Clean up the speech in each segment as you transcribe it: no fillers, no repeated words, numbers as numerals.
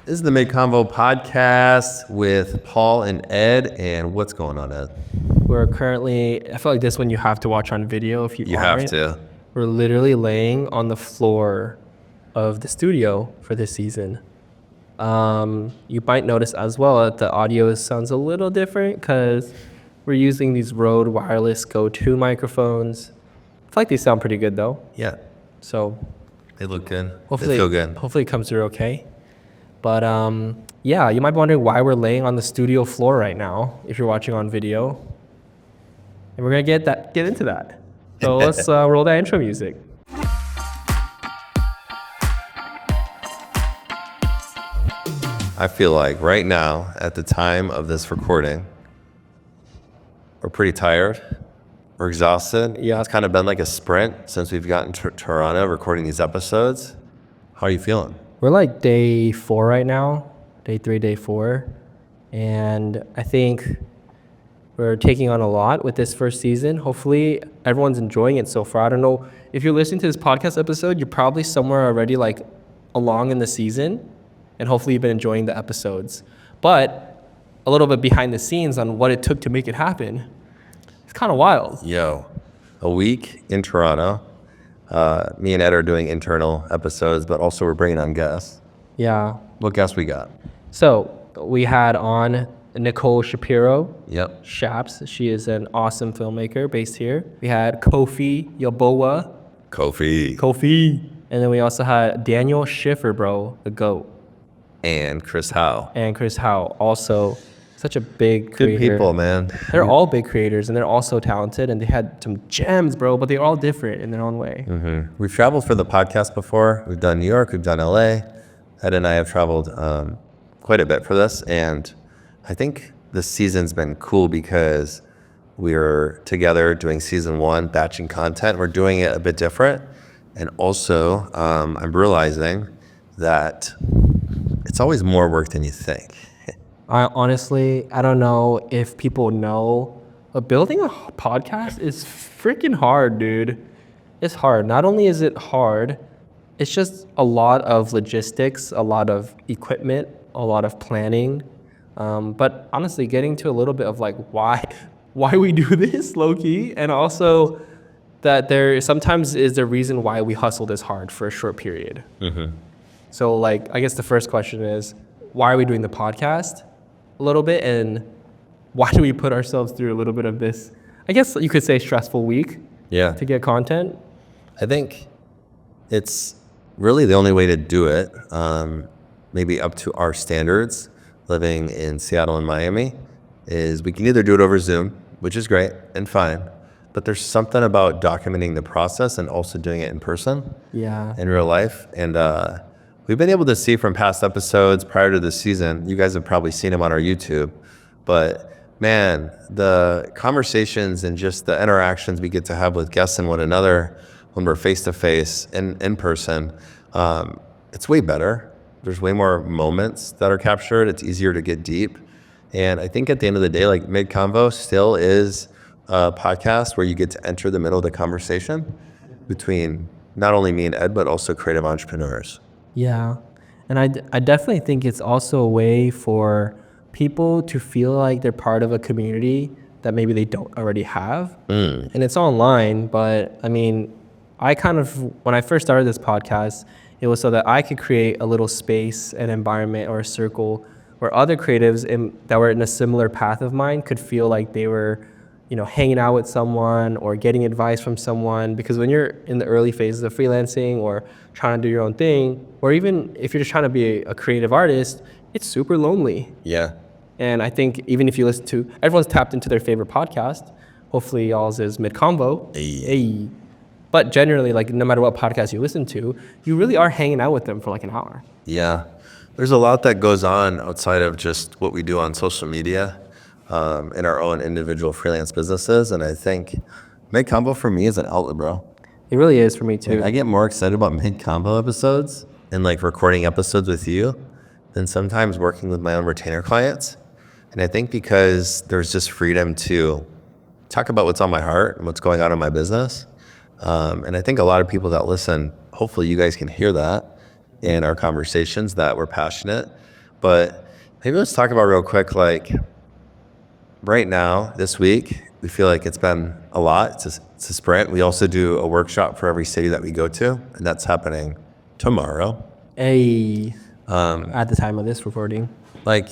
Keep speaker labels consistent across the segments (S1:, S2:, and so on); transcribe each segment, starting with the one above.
S1: This is the MIDCONVO podcast with Paul and Ed. And what's going on, Ed?
S2: We're currently, I feel like this one you have to watch on video if you
S1: have
S2: aren't.
S1: to.
S2: We're literally laying on the floor of the studio for this season. You might notice as well that the audio sounds a little different because we're using these Rode wireless Go 2 microphones. I feel like they sound pretty good though.
S1: Yeah,
S2: So
S1: they look good.
S2: hopefully,
S1: They feel good.
S2: Hopefully it comes through okay. But yeah, you might be wondering why we're laying on the studio floor right now if you're watching on video. And we're gonna get into that. So let's roll that intro music.
S1: I feel like right now, at the time of this recording, we're pretty tired. We're exhausted.
S2: Yeah.
S1: It's kind of been like a sprint since we've gotten to Toronto recording these episodes. How are you feeling?
S2: We're like day 4 right now, day 3, day 4. And I think we're taking on a lot with this first season. Hopefully everyone's enjoying it so far. I don't know, if you're listening to this podcast episode, you're probably somewhere already like along in the season. And hopefully you've been enjoying the episodes. But a little bit behind the scenes on what it took to make it happen. It's kind of wild.
S1: Yo, a week in Toronto. Me and Ed are doing internal episodes, but also we're bringing on guests.
S2: Yeah.
S1: What guests we got?
S2: So we had on Nicole Shapiro.
S1: Yep.
S2: Shaps. She is an awesome filmmaker based here. We had Kofi Yaboa.
S1: Kofi.
S2: And then we also had Daniel Schiffer, bro, the GOAT.
S1: And Chris Howe.
S2: And Chris Howe, also such a big creator.
S1: Good people, man.
S2: They're all big creators, and they're all so talented, and they had some gems, bro, but they're all different in their own way.
S1: Mm-hmm. We've traveled for the podcast before. We've done New York. We've done LA. Ed and I have traveled quite a bit for this, and I think this season's been cool because we're together doing season 1, batching content. We're doing it a bit different, and also I'm realizing that it's always more work than you think.
S2: I don't know if people know, but building a podcast is freaking hard, dude. It's hard. Not only is it hard, it's just a lot of logistics, a lot of equipment, a lot of planning. But honestly, getting to a little bit of like why we do this, low key, and also that there sometimes is the reason why we hustle this hard for a short period.
S1: Mm-hmm.
S2: So like, I guess the first question is, why are we doing the podcast a little bit? And why do we put ourselves through a little bit of this, I guess you could say, stressful week to get content?
S1: I think it's really the only way to do it, maybe up to our standards, living in Seattle and Miami, is we can either do it over Zoom, which is great and fine, but there's something about documenting the process and also doing it in person, in real life. And we've been able to see from past episodes prior to this season, you guys have probably seen them on our YouTube, but man, the conversations and just the interactions we get to have with guests and one another when we're face-to-face and in person, it's way better. There's way more moments that are captured. It's easier to get deep. And I think at the end of the day, like MIDCONVO still is a podcast where you get to enter the middle of the conversation between not only me and Ed, but also creative entrepreneurs.
S2: Yeah. And I definitely think it's also a way for people to feel like they're part of a community that maybe they don't already have. And it's online, but I mean, when I first started this podcast, it was so that I could create a little space, an environment, or a circle where other creatives that were in a similar path of mine could feel like they were, hanging out with someone or getting advice from someone. Because when you're in the early phases of freelancing or trying to do your own thing, or even if you're just trying to be a creative artist, it's super lonely.
S1: Yeah.
S2: And I think even if you listen to, everyone's tapped into their favorite podcast. Hopefully y'all's is MIDCONVO.
S1: Hey.
S2: But generally, like no matter what podcast you listen to, you really are hanging out with them for like an hour.
S1: Yeah. There's a lot that goes on outside of just what we do on social media in our own individual freelance businesses. And I think MIDCONVO for me is an outlet, bro.
S2: It really is for me too.
S1: I get more excited about MIDCONVO episodes and like recording episodes with you than sometimes working with my own retainer clients. And I think because there's just freedom to talk about what's on my heart and what's going on in my business. And I think a lot of people that listen, hopefully you guys can hear that in our conversations, that we're passionate but maybe let's talk about real quick, like right now, this week, we feel like it's been a lot. It's a sprint. We also do a workshop for every city that we go to, and that's happening tomorrow.
S2: At the time of this recording.
S1: Like,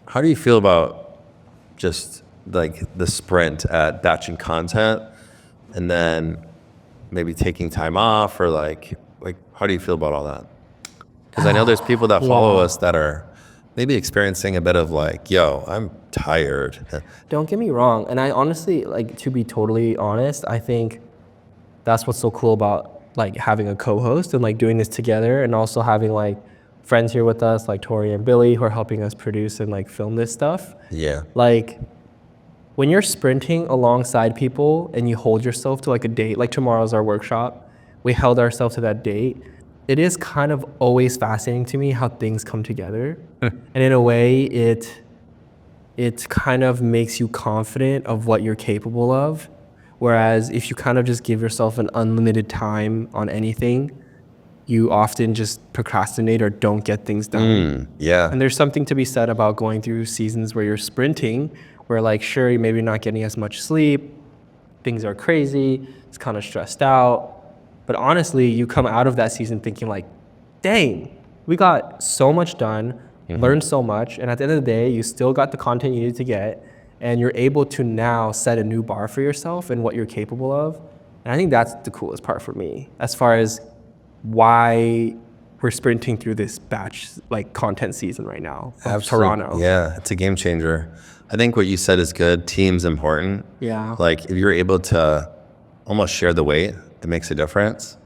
S1: how do you feel about just like the sprint at batching content and then maybe taking time off, or like how do you feel about all that? Because I know there's people that follow us that are maybe experiencing a bit of like, yo, I'm tired.
S2: Don't get me wrong. And I honestly, like, to be totally honest, I think that's what's so cool about like having a co-host and like doing this together, and also having like friends here with us like Tori and Billy who are helping us produce and like film this stuff.
S1: Yeah.
S2: Like when you're sprinting alongside people and you hold yourself to like a date, like tomorrow's our workshop, we held ourselves to that date. It is kind of always fascinating to me how things come together. And in a way, it kind of makes you confident of what you're capable of. Whereas if you kind of just give yourself an unlimited time on anything, you often just procrastinate or don't get things done.
S1: Yeah.
S2: And there's something to be said about going through seasons where you're sprinting, where like, sure, you maybe not getting as much sleep, things are crazy, it's kind of stressed out. But honestly, you come out of that season thinking like, dang, we got so much done, learned so much, and at the end of the day, you still got the content you needed to get, and you're able to now set a new bar for yourself and what you're capable of. And I think that's the coolest part for me, as far as why we're sprinting through this batch like content season right now of Toronto.
S1: Yeah, it's a game changer. I think what you said is good. Team's important.
S2: Yeah.
S1: Like if you're able to almost share the weight, that makes a difference.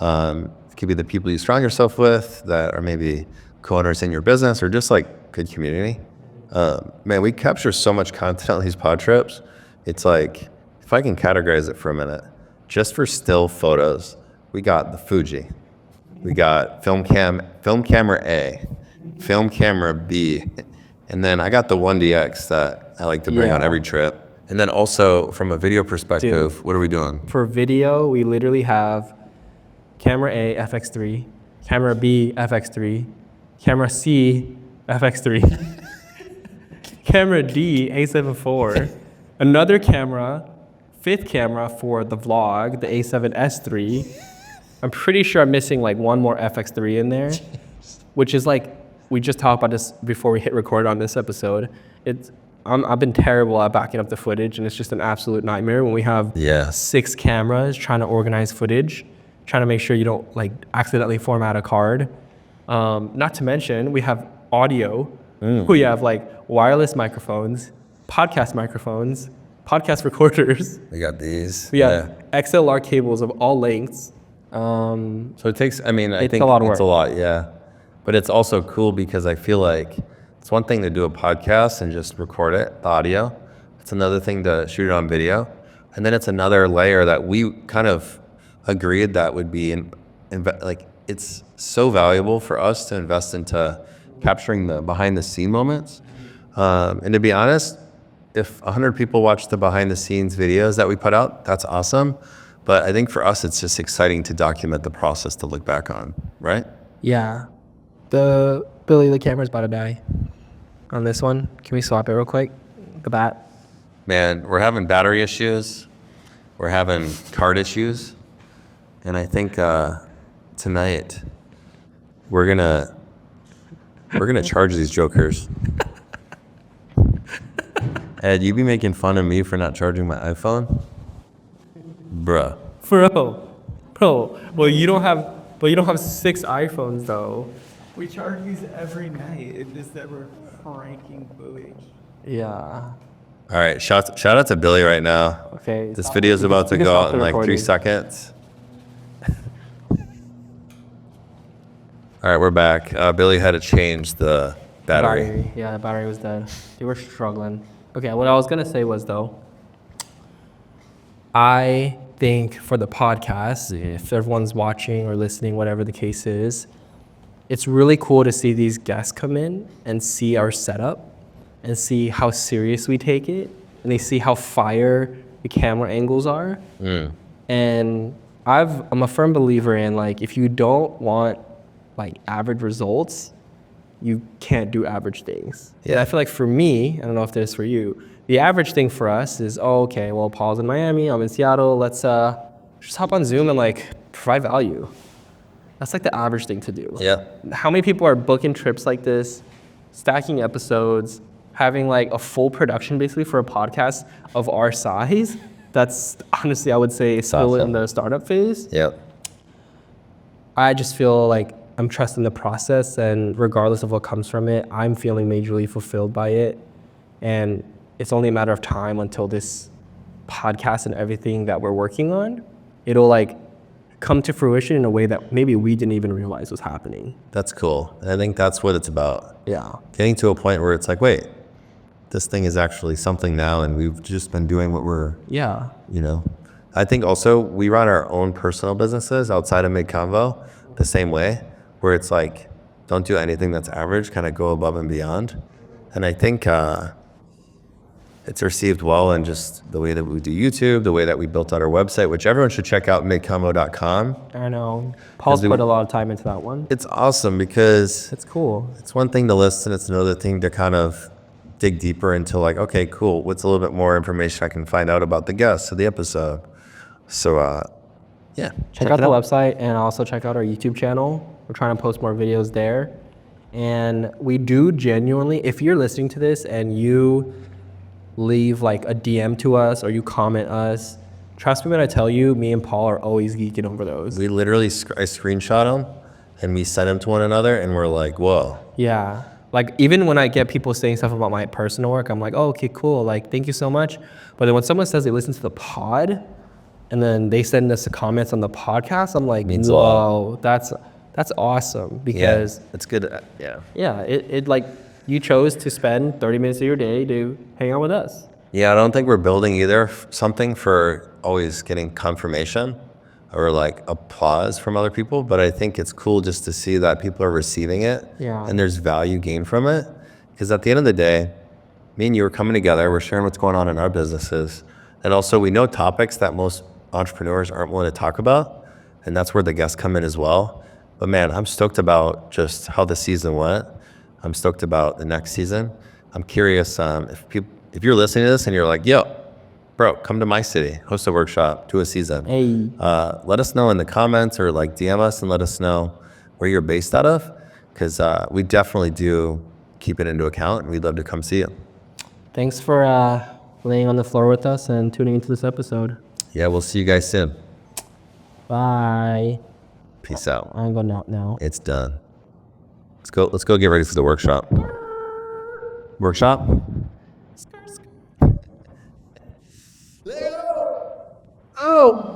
S1: It could be the people you surround yourself with that are maybe co-owners in your business, or just like good community. Man, we capture so much content on these pod trips. It's like, if I can categorize it for a minute, just for still photos, we got the Fuji. We got film camera A, film camera B, and then I got the 1DX that I like to bring on every trip. And then also from a video perspective, what are we doing?
S2: For video, we literally have camera A, FX3, camera B, FX3, camera C, FX3, camera D, A7 IV, another camera, fifth camera for the vlog, the A7S3. I'm pretty sure I'm missing like one more FX3 in there, which is like, we just talked about this before we hit record on this episode. I've been terrible at backing up the footage, and it's just an absolute nightmare when we have 6 cameras trying to organize footage, trying to make sure you don't like accidentally format a card. Not to mention, we have audio. We have like wireless microphones, podcast recorders.
S1: We got these.
S2: We have XLR cables of all lengths.
S1: So it takes, I think
S2: a lot of work.
S1: It's a lot, yeah. But it's also cool because I feel like it's one thing to do a podcast and just record it, the audio. It's another thing to shoot it on video. And then it's another layer that we kind of agreed that would be, like, it's so valuable for us to invest into capturing the behind the scene moments. And to be honest, if 100 people watch the behind the scenes videos that we put out, that's awesome. But I think for us, it's just exciting to document the process to look back on, right?
S2: Yeah. Billy, the camera's about to die on this one. Can we swap it real quick? The bat.
S1: Man, we're having battery issues. We're having card issues. And I think tonight we're gonna charge these jokers. Ed, you be making fun of me for not charging my iPhone? Bruh.
S2: Bro. Well, you don't have 6 iPhones though.
S3: We charge these every night. It's just that we're cranking footage.
S2: Yeah.
S1: All right, shout out to Billy right now.
S2: Okay.
S1: This video is about to go out in like 3 seconds. All right, we're back. Billy had to change the battery.
S2: Yeah, the battery was dead. They were struggling. Okay, what I was gonna say was though, I think for the podcast, if everyone's watching or listening, whatever the case is, it's really cool to see these guests come in and see our setup and see how serious we take it, and they see how fire the camera angles are. And I'm a firm believer in, like, if you don't want like average results, you can't do average things. And
S1: Yeah.
S2: I feel like for me, I don't know if this is for you, the average thing for us is, oh, okay, well, Paul's in Miami, I'm in Seattle, let's just hop on Zoom and like provide value. That's like the average thing to do.
S1: Yeah.
S2: How many people are booking trips like this, stacking episodes, having like a full production basically for a podcast of our size? That's honestly, I would say, still in
S1: awesome.
S2: the startup phase.
S1: Yep.
S2: I just feel like I'm trusting the process, and regardless of what comes from it, I'm feeling majorly fulfilled by it. And it's only a matter of time until this podcast and everything that we're working on, it'll like come to fruition in a way that maybe we didn't even realize was happening.
S1: That's cool. And I think that's what it's about.
S2: Yeah.
S1: Getting to a point where it's like, wait, this thing is actually something now, and we've just been doing what we're,
S2: Yeah.
S1: you know. I think also we run our own personal businesses outside of MIDCONVO the same way, where it's like, don't do anything that's average, kind of go above and beyond. And I think it's received well in just the way that we do YouTube, the way that we built out our website, which everyone should check out, midconvo.com.
S2: I know. Paul's
S1: we-
S2: put a lot of time into that one.
S1: It's awesome because
S2: It's cool.
S1: it's one thing to listen, it's another thing to kind of dig deeper into like, okay, cool, what's a little bit more information I can find out about the guests of the episode. So, yeah.
S2: Check out the website and also check out our YouTube channel. We're trying to post more videos there. And we do genuinely, if you're listening to this and you leave like a DM to us or you comment us, trust me when I tell you, me and Paul are always geeking over those.
S1: We literally, I screenshot them and we send them to one another and we're like, whoa.
S2: Yeah. Like even when I get people saying stuff about my personal work, I'm like, oh, okay, cool. Like, thank you so much. But then when someone says they listen to the pod and then they send us the comments on the podcast, I'm like,
S1: Means a
S2: whoa, that's awesome because
S1: Yeah, it's good. Yeah.
S2: yeah, it like you chose to spend 30 minutes of your day to hang out with us.
S1: Yeah, I don't think we're building either something for always getting confirmation or like applause from other people, but I think it's cool just to see that people are receiving it
S2: Yeah.
S1: and there's value gained from it. Because at the end of the day, me and you are coming together, we're sharing what's going on in our businesses, and also we know topics that most entrepreneurs aren't willing to talk about, and that's where the guests come in as well. But man, I'm stoked about just how the season went. I'm stoked about the next season. I'm curious if you're listening to this and you're like, yo, bro, come to my city, host a workshop, do a season.
S2: Hey.
S1: Let us know in the comments or like DM us and let us know where you're based out of, because we definitely do keep it into account and we'd love to come see you.
S2: Thanks for laying on the floor with us and tuning into this episode.
S1: Yeah, we'll see you guys soon.
S2: Bye.
S1: Peace out.
S2: I'm going out now.
S1: It's done. Let's go get ready for the workshop. Workshop?
S2: Oh.